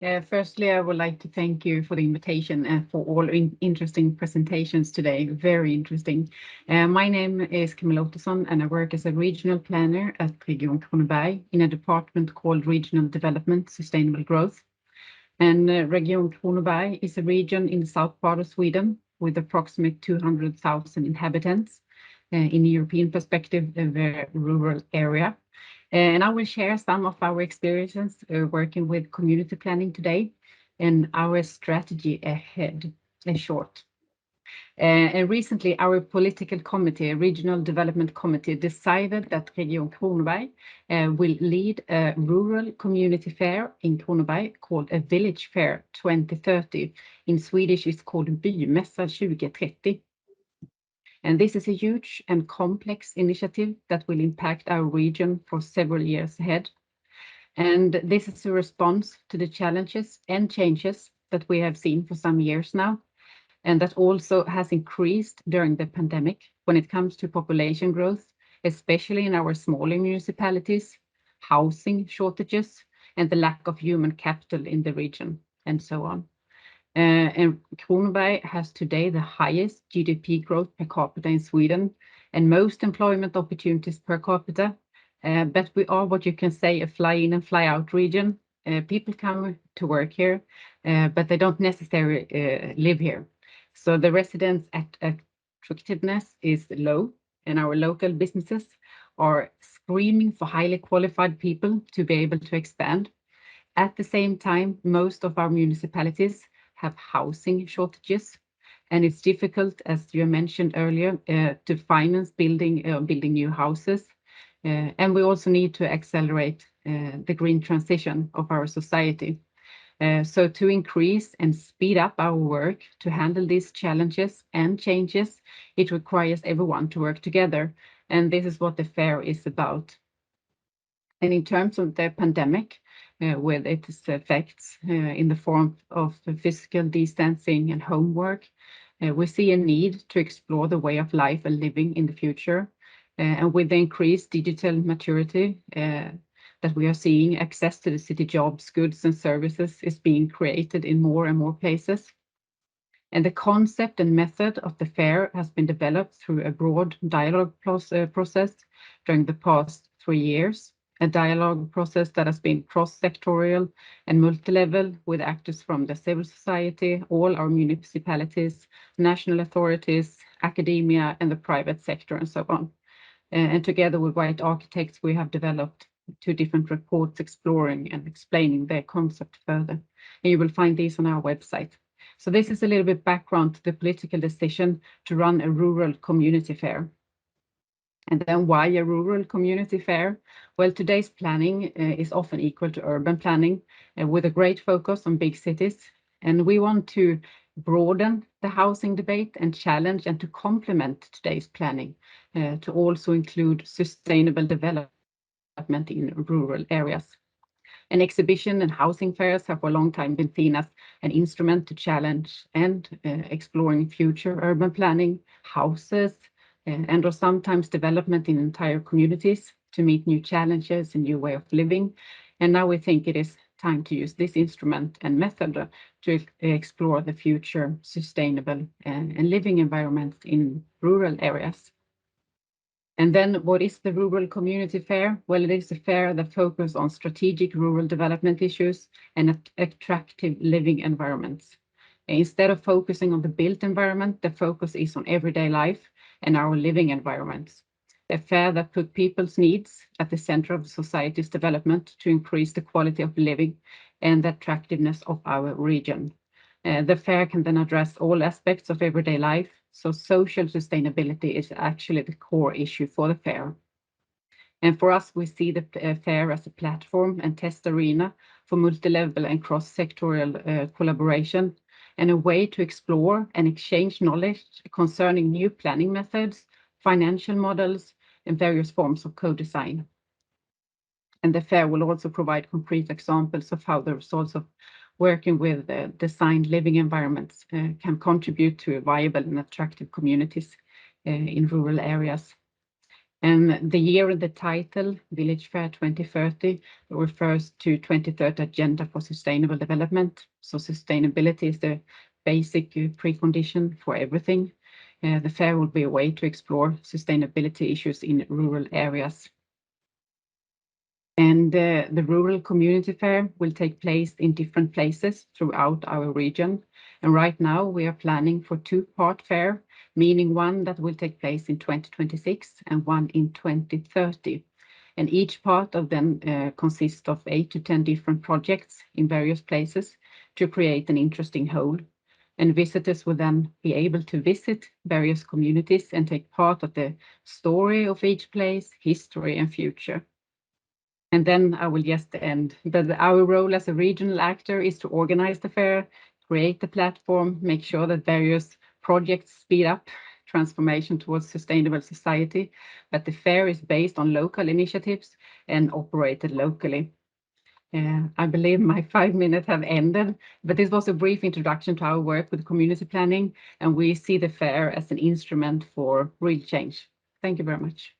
Firstly, I would like to thank you for the invitation and for all interesting presentations today. Very interesting. My name is Camilla Ottosson, and I work as a regional planner at Region Kronoberg in a department called Regional Development Sustainable Growth. And Region Kronoberg is a region in the south part of Sweden with approximately 200,000 inhabitants. In a European perspective, a very rural area. And I will share some of our experiences working with community planning today and our strategy ahead, in short. And recently, our political committee, Regional Development Committee, decided that Region Kronoberg will lead a rural community fair in Kronoberg called a Village Fair 2030. In Swedish, it's called Bymässa 2030. And this is a huge and complex initiative that will impact our region for several years ahead. And this is a response to the challenges and changes that we have seen for some years now, and that also has increased during the pandemic when it comes to population growth, especially in our smaller municipalities, housing shortages, and the lack of human capital in the region, and so on. And Kronoberg has today the highest GDP growth per capita in Sweden and most employment opportunities per capita. But we are what you can say a fly in and fly out region. People come to work here, but they don't necessarily live here. So the residents' attractiveness is low, and our local businesses are screaming for highly qualified people to be able to expand. At the same time, most of our municipalities have housing shortages, and it's difficult, as you mentioned earlier, to finance building new houses. And we also need to accelerate the green transition of our society. So to increase and speed up our work to handle these challenges and changes, it requires everyone to work together. And this is what the fair is about. And in terms of the pandemic, with its effects in the form of physical distancing and homework, we see a need to explore the way of life and living in the future. And with the increased digital maturity that we are seeing, access to the city jobs, goods and services is being created in more and more places. And the concept and method of the fair has been developed through a broad dialogue process during the past 3 years. A dialogue process that has been cross-sectorial and multi-level with actors from the civil society, all our municipalities, national authorities, academia, and the private sector, and so on. And together with White Architects, we have developed 2 different reports exploring and explaining their concept further. And you will find these on our website. So this is a little bit background to the political decision to run a rural community fair. And then why a rural community fair? Well, today's planning is often equal to urban planning with a great focus on big cities. And we want to broaden the housing debate and challenge and to complement today's planning to also include sustainable development in rural areas. An exhibition and housing fairs have for a long time been seen as an instrument to challenge and exploring future urban planning, houses, and or sometimes development in entire communities to meet new challenges and new way of living. And now we think it is time to use this instrument and method to explore the future sustainable and living environments in rural areas. And then what is the Rural Community Fair? Well, it is a fair that focuses on strategic rural development issues and attractive living environments. Instead of focusing on the built environment, the focus is on everyday life and our living environments. A fair that puts people's needs at the center of society's development to increase the quality of living and the attractiveness of our region. The fair can then address all aspects of everyday life, so social sustainability is actually the core issue for the fair. And for us, we see the fair as a platform and test arena for multi-level and cross-sectorial collaboration, and a way to explore and exchange knowledge concerning new planning methods, financial models, and various forms of co-design. And the fair will also provide concrete examples of how the results of working with designed living environments can contribute to viable and attractive communities in rural areas. And the year and the title, Village Fair 2030, refers to 2030 Agenda for Sustainable Development. So sustainability is the basic precondition for everything. The fair will be a way to explore sustainability issues in rural areas. And the Rural Community Fair will take place in different places throughout our region. And right now we are planning for two-part fair, meaning one that will take place in 2026 and one in 2030. And each part of them consists of 8 to 10 different projects in various places to create an interesting whole. And visitors will then be able to visit various communities and take part of the story of each place, history and future. And then I will just end that our role as a regional actor is to organize the fair, create the platform, make sure that various projects speed up transformation towards sustainable society. But the fair is based on local initiatives and operated locally. I believe my 5 minutes have ended, but this was a brief introduction to our work with community planning, and we see the fair as an instrument for real change. Thank you very much.